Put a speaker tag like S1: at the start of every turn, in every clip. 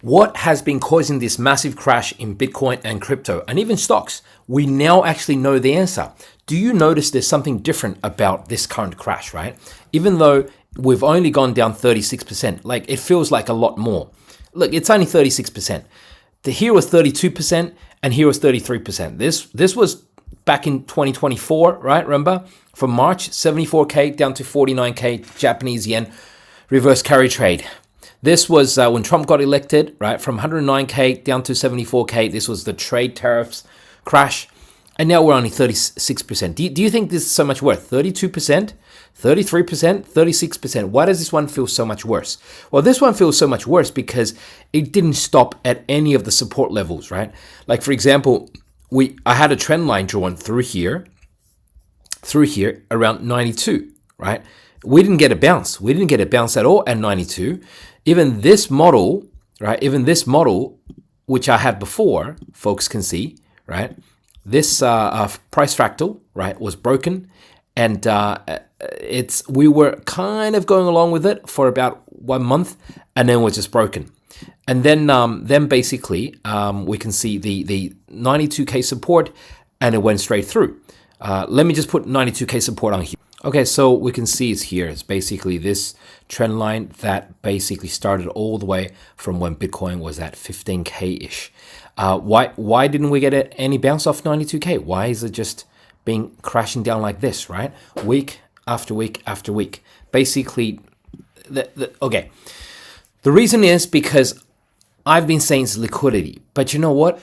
S1: What has been causing this massive crash in Bitcoin and crypto and even stocks? We now actually know the answer. Do you notice there's something different about this current crash, right? Even though we've only gone down 36%, like it feels like a lot more. Look, it's only 36%. Here was 32% and here was 33%. This was back in 2024, right? Remember? From March, 74K down to 49K Japanese yen reverse carry trade. This was when Trump got elected, right? From 109K down to 74K. This was the trade tariffs crash. And now we're only 36%. Do you think this is so much worse? 32%, 33%, 36%. Why does this one feel so much worse? Well, this one feels so much worse because it didn't stop at any of the support levels, right? Like, for example, I had a trend line drawn through here around 92, right? We didn't get a bounce. We didn't get a bounce at all at 92. Even this model, right? Even this model, which I had before, folks can see, right? This price fractal, right, was broken, and we were kind of going along with it for about 1 month, and then was just broken. And then basically we can see the 92K support, and it went straight through. Let me just put 92K support on here. Okay, so we can see it's here. It's basically this trend line that basically started all the way from when Bitcoin was at 15K-ish. Why didn't we get any bounce off 92K? Why is it just being crashing down like this, right? Week after week after week. Basically, okay. The reason is because I've been saying it's liquidity, but you know what?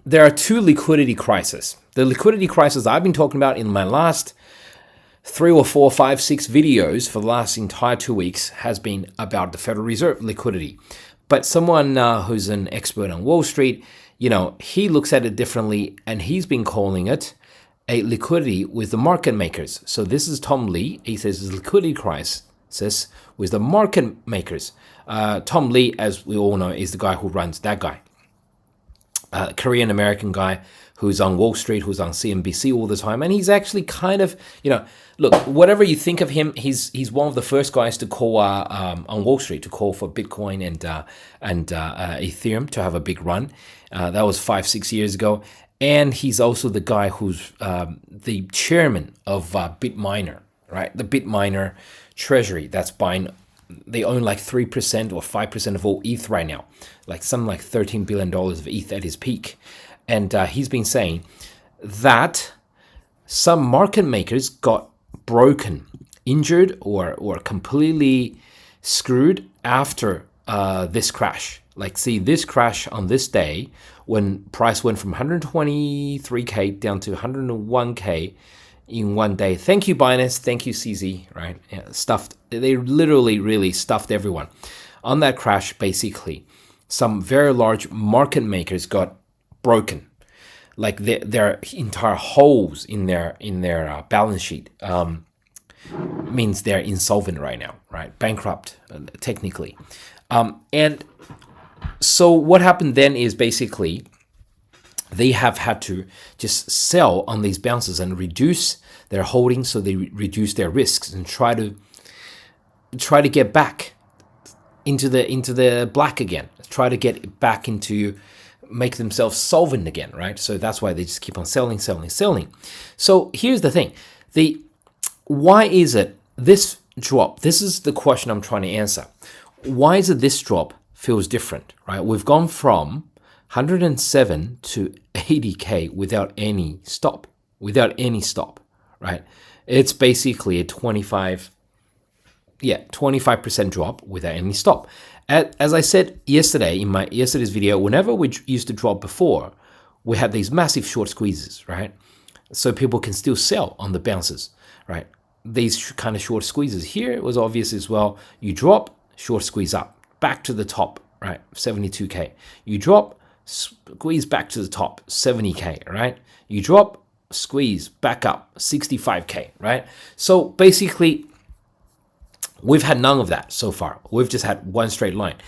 S1: There are two liquidity crises. The liquidity crisis I've been talking about in my last 3 or 4, 5, 6 videos for the last entire 2 weeks has been about the Federal Reserve liquidity. But someone who's an expert on Wall Street, he looks at it differently, and he's been calling it a liquidity with the market makers. So this is Tom Lee. He says it's a liquidity crisis with the market makers. Tom Lee, as we all know, is the guy who runs that guy. Korean-American guy who's on Wall Street, who's on CNBC all the time. And he's actually kind of, look, whatever you think of him, he's one of the first guys to call on Wall Street, to call for Bitcoin and Ethereum to have a big run. That was 5-6 years ago. And he's also the guy who's the chairman of BitMiner, right? The BitMiner treasury that's buying. They own like 3% or 5% of all ETH right now, like something like $13 billion of ETH at his peak. And he's been saying that some market makers got broken, injured, or completely screwed after this crash. Like, see, this crash on this day when price went from 123K down to 101K in 1 day. Thank you, Binance. Thank you, CZ. Right? Yeah, stuffed. They literally, really stuffed everyone. On that crash, basically, some very large market makers got broken. Like their entire holes in their balance sheet means they're insolvent right now, right? Bankrupt, technically. And so what happened then is basically they have had to just sell on these bounces and reduce their holdings, so they reduce their risks and try to get back into the black again. Try to get back into make themselves solvent again, right? So that's why they just keep on selling. So here's the thing: why is it this drop? This is the question I'm trying to answer. Why is it this drop feels different, right? We've gone from 107 to 80K without any stop, right? It's basically a 25% drop without any stop. As I said yesterday in my yesterday's video, whenever we used to drop before, we had these massive short squeezes, right? So people can still sell on the bounces, right? These kind of short squeezes here, it was obvious as well. You drop, short squeeze up, back to the top, right? 72K. You drop, squeeze back to the top, 70K, right? You drop, squeeze back up, 65K, right? So basically, we've had none of that so far. We've just had one straight line.